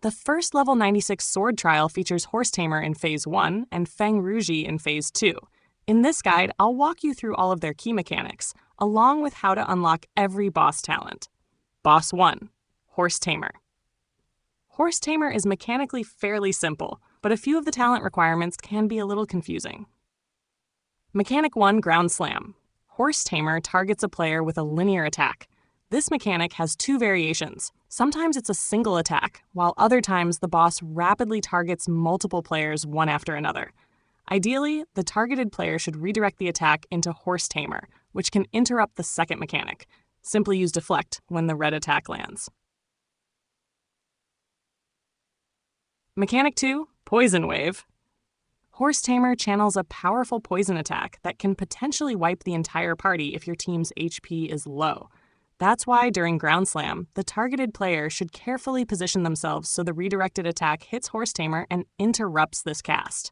The first level 96 sword trial features Horse Tamer in Phase 1 and Feng Ruzhi in Phase 2. In this guide, I'll walk you through all of their key mechanics, along with how to unlock every boss talent. Boss 1. Horse Tamer. Horse Tamer is mechanically fairly simple, but a few of the talent requirements can be a little confusing. Mechanic 1, Ground Slam. Horse Tamer targets a player with a linear attack. This mechanic has two variations. Sometimes it's a single attack, while other times the boss rapidly targets multiple players one after another. Ideally, the targeted player should redirect the attack into Horse Tamer, which can interrupt the second mechanic. Simply use Deflect when the red attack lands. Mechanic 2, Poison Wave. Horse Tamer channels a powerful poison attack that can potentially wipe the entire party if your team's HP is low. That's why during Ground Slam, the targeted player should carefully position themselves so the redirected attack hits Horse Tamer and interrupts this cast.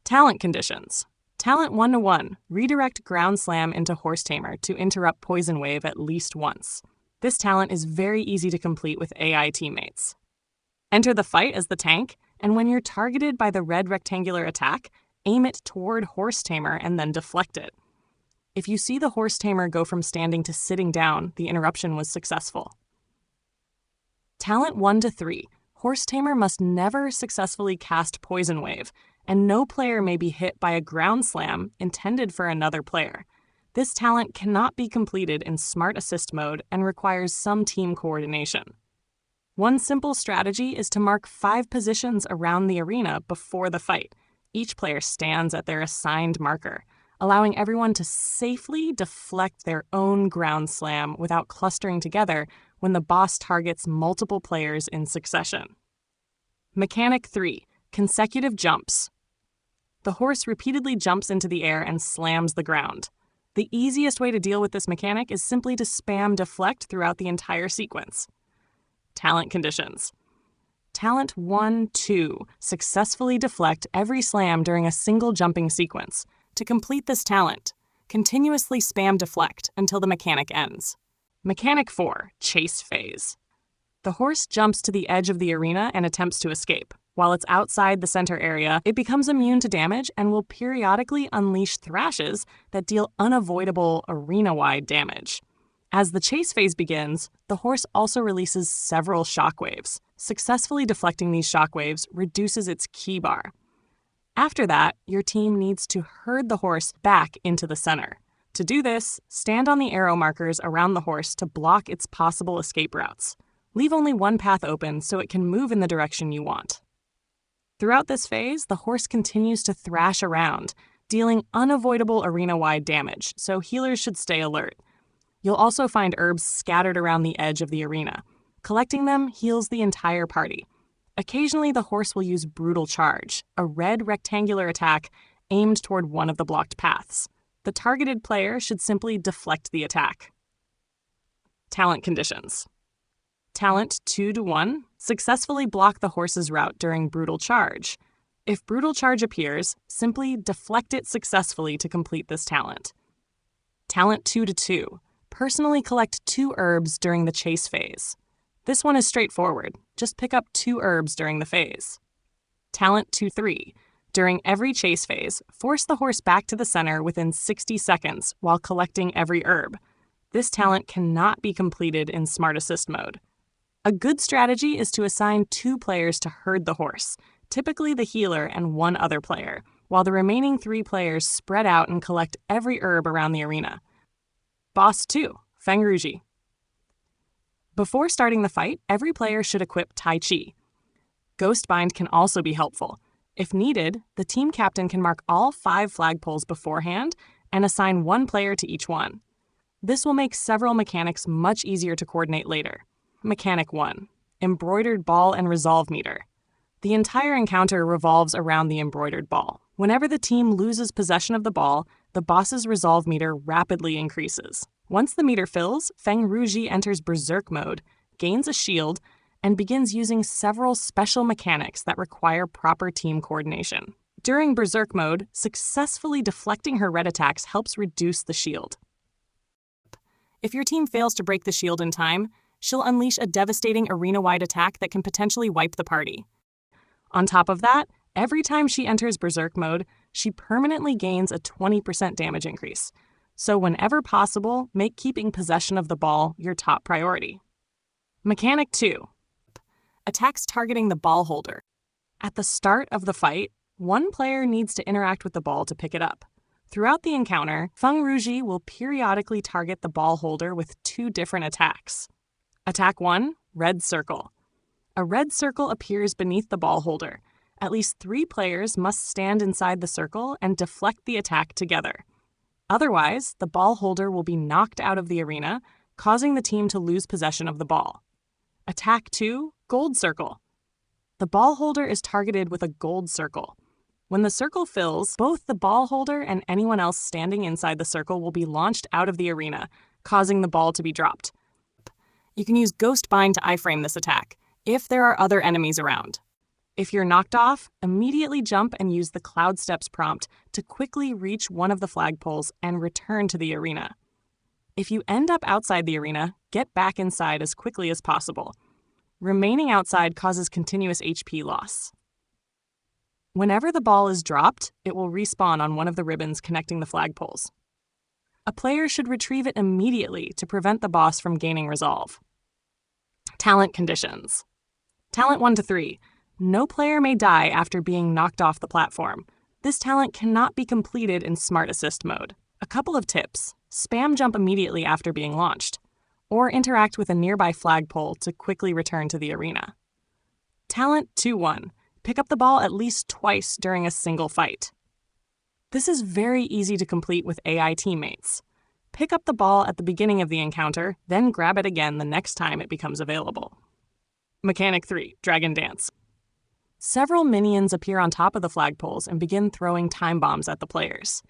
Talent conditions. Talent 1-1, redirect Ground Slam into Horse Tamer to interrupt Poison Wave at least once. This talent is very easy to complete with AI teammates. Enter the fight as the tank, and when you're targeted by the red rectangular attack, aim it toward Horse Tamer and then deflect it. If you see the Horse Tamer go from standing to sitting down, the interruption was successful. Talent 1-3, Horse Tamer must never successfully cast Poison Wave, and no player may be hit by a Ground Slam intended for another player. This talent cannot be completed in Smart Assist mode and requires some team coordination. One simple strategy is to mark 5 positions around the arena before the fight. Each player stands at their assigned marker, allowing everyone to safely deflect their own Ground Slam without clustering together when the boss targets multiple players in succession. Mechanic 3, Consecutive Jumps. The horse repeatedly jumps into the air and slams the ground. The easiest way to deal with this mechanic is simply to spam Deflect throughout the entire sequence. Talent conditions. Talent 1-2, successfully deflect every slam during a single jumping sequence. To complete this talent, continuously spam Deflect until the mechanic ends. Mechanic 4, Chase Phase. The horse jumps to the edge of the arena and attempts to escape. While it's outside the center area, it becomes immune to damage and will periodically unleash thrashes that deal unavoidable arena-wide damage. As the chase phase begins, the horse also releases several shockwaves. Successfully deflecting these shockwaves reduces its key bar. After that, your team needs to herd the horse back into the center. To do this, stand on the arrow markers around the horse to block its possible escape routes. Leave only one path open so it can move in the direction you want. Throughout this phase, the horse continues to thrash around, dealing unavoidable arena-wide damage, so healers should stay alert. You'll also find herbs scattered around the edge of the arena. Collecting them heals the entire party. Occasionally, the horse will use Brutal Charge, a red rectangular attack aimed toward one of the blocked paths. The targeted player should simply deflect the attack. Talent conditions. Talent 2-1, successfully block the horse's route during Brutal Charge. If Brutal Charge appears, simply deflect it successfully to complete this talent. Talent 2-2, personally collect 2 herbs during the chase phase. This one is straightforward. Just pick up 2 herbs during the phase. Talent 2-3. During every chase phase, force the horse back to the center within 60 seconds while collecting every herb. This talent cannot be completed in Smart Assist mode. A good strategy is to assign 2 players to herd the horse, typically the healer and 1 other player, while the remaining 3 players spread out and collect every herb around the arena. Boss 2, Feng Ruzhi. Before starting the fight, every player should equip Tai Chi. Ghost Bind can also be helpful. If needed, the team captain can mark all 5 flagpoles beforehand and assign 1 player to each one. This will make several mechanics much easier to coordinate later. Mechanic 1, Embroidered Ball and Resolve Meter. The entire encounter revolves around the embroidered ball. Whenever the team loses possession of the ball, the boss's resolve meter rapidly increases. Once the meter fills, Feng Ruzhi enters Berserk mode, gains a shield, and begins using several special mechanics that require proper team coordination. During Berserk mode, successfully deflecting her red attacks helps reduce the shield. If your team fails to break the shield in time, she'll unleash a devastating arena-wide attack that can potentially wipe the party. On top of that, every time she enters Berserk mode, she permanently gains a 20% damage increase. So whenever possible, make keeping possession of the ball your top priority. Mechanic 2. Attacks targeting the ball holder. At the start of the fight, one player needs to interact with the ball to pick it up. Throughout the encounter, Feng Ruzhi will periodically target the ball holder with 2 different attacks. Attack 1, Red Circle. A red circle appears beneath the ball holder. At least 3 players must stand inside the circle and deflect the attack together. Otherwise, the ball holder will be knocked out of the arena, causing the team to lose possession of the ball. Attack 2, Gold Circle. The ball holder is targeted with a gold circle. When the circle fills, both the ball holder and anyone else standing inside the circle will be launched out of the arena, causing the ball to be dropped. You can use Ghost Bind to iframe this attack, if there are other enemies around. If you're knocked off, immediately jump and use the Cloud Steps prompt to quickly reach one of the flagpoles and return to the arena. If you end up outside the arena, get back inside as quickly as possible. Remaining outside causes continuous HP loss. Whenever the ball is dropped, it will respawn on one of the ribbons connecting the flagpoles. A player should retrieve it immediately to prevent the boss from gaining resolve. Talent conditions. Talent 1 to 3. No player may die after being knocked off the platform. This talent cannot be completed in Smart Assist mode. A couple of tips. Spam jump immediately after being launched, or interact with a nearby flagpole to quickly return to the arena. Talent 2-1. Pick up the ball at least twice during a single fight. This is very easy to complete with AI teammates. Pick up the ball at the beginning of the encounter, then grab it again the next time it becomes available. Mechanic 3, Dragon Dance. Several minions appear on top of the flagpoles and begin throwing time bombs at the players.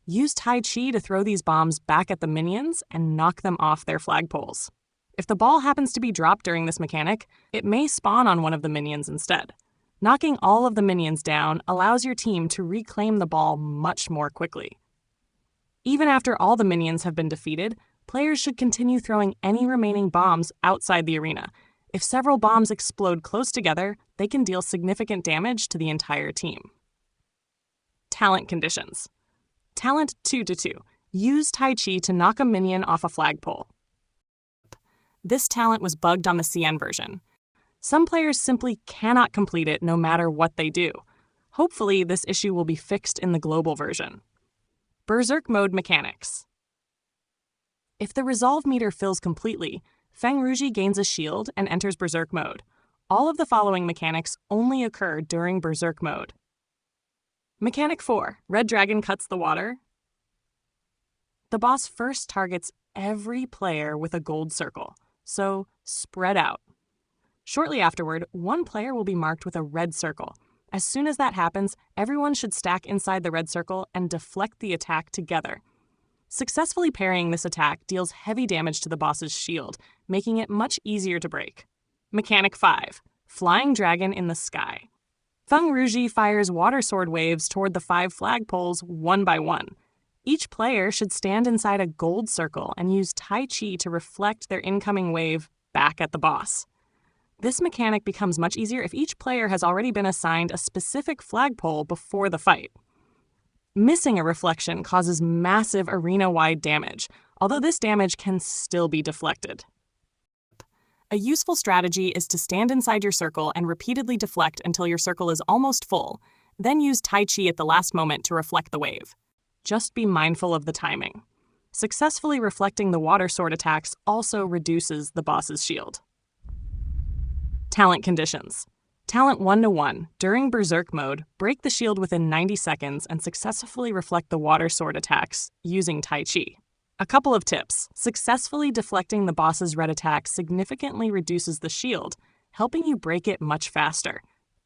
Use Tai Chi to throw these bombs back at the minions and knock them off their flagpoles. If the ball happens to be dropped during this mechanic, it may spawn on one of the minions instead. Knocking all of the minions down allows your team to reclaim the ball much more quickly. Even after all the minions have been defeated, players should continue throwing any remaining bombs outside the arena. If several bombs explode close together, they can deal significant damage to the entire team. Talent conditions. Talent 2 to 2. Use Tai Chi to knock a minion off a flagpole. This talent was bugged on the CN version. Some players simply cannot complete it no matter what they do. Hopefully, this issue will be fixed in the global version. Berserk mode mechanics. If the resolve meter fills completely, Feng Ruzhi gains a shield and enters Berserk mode. All of the following mechanics only occur during Berserk mode. Mechanic 4. Red Dragon cuts the water. The boss first targets every player with a gold circle, so spread out. Shortly afterward, one player will be marked with a red circle. As soon as that happens, everyone should stack inside the red circle and deflect the attack together. Successfully parrying this attack deals heavy damage to the boss's shield, making it much easier to break. Mechanic 5. Flying Dragon in the Sky. Feng Ruzhi fires water sword waves toward the 5 flagpoles one by one. Each player should stand inside a gold circle and use Tai Chi to reflect their incoming wave back at the boss. This mechanic becomes much easier if each player has already been assigned a specific flagpole before the fight. Missing a reflection causes massive arena-wide damage, although this damage can still be deflected. A useful strategy is to stand inside your circle and repeatedly deflect until your circle is almost full, then use Tai Chi at the last moment to reflect the wave. Just be mindful of the timing. Successfully reflecting the water sword attacks also reduces the boss's shield. Talent conditions. Talent 1-1. During Berserk mode, break the shield within 90 seconds and successfully reflect the water sword attacks using Tai Chi. A couple of tips. Successfully deflecting the boss's red attack significantly reduces the shield, helping you break it much faster.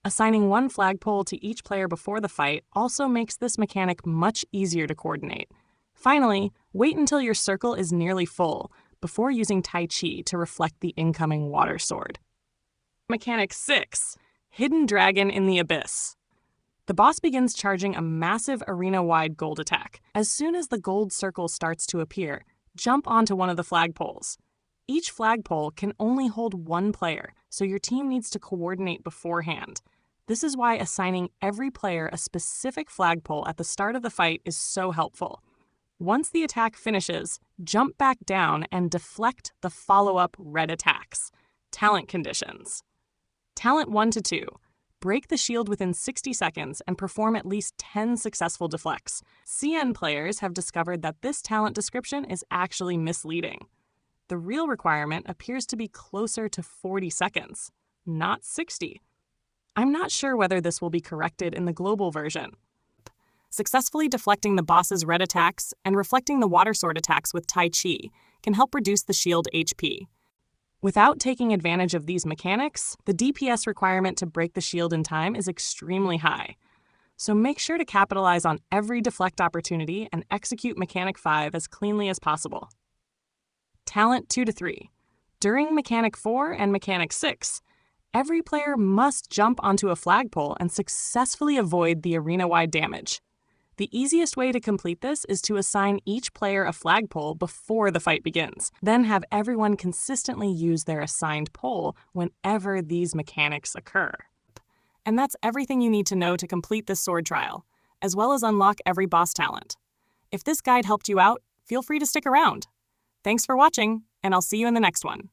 Assigning one flagpole to each player before the fight also makes this mechanic much easier to coordinate. Finally, wait until your circle is nearly full before using Tai Chi to reflect the incoming water sword. Mechanic 6. Hidden Dragon in the Abyss. The boss begins charging a massive arena-wide gold attack. As soon as the gold circle starts to appear, jump onto one of the flagpoles. Each flagpole can only hold one player, so your team needs to coordinate beforehand. This is why assigning every player a specific flagpole at the start of the fight is so helpful. Once the attack finishes, jump back down and deflect the follow-up red attacks. Talent conditions. Talent 1 to 2. Break the shield within 60 seconds and perform at least 10 successful deflects. CN players have discovered that this talent description is actually misleading. The real requirement appears to be closer to 40 seconds, not 60. I'm not sure whether this will be corrected in the global version. Successfully deflecting the boss's red attacks and reflecting the water sword attacks with Tai Chi can help reduce the shield HP. Without taking advantage of these mechanics, the DPS requirement to break the shield in time is extremely high. So make sure to capitalize on every deflect opportunity and execute Mechanic 5 as cleanly as possible. Talent 2 to 3. During Mechanic 4 and Mechanic 6, every player must jump onto a flagpole and successfully avoid the arena-wide damage. The easiest way to complete this is to assign each player a flagpole before the fight begins, then have everyone consistently use their assigned pole whenever these mechanics occur. And that's everything you need to know to complete this sword trial, as well as unlock every boss talent. If this guide helped you out, feel free to stick around. Thanks for watching, and I'll see you in the next one.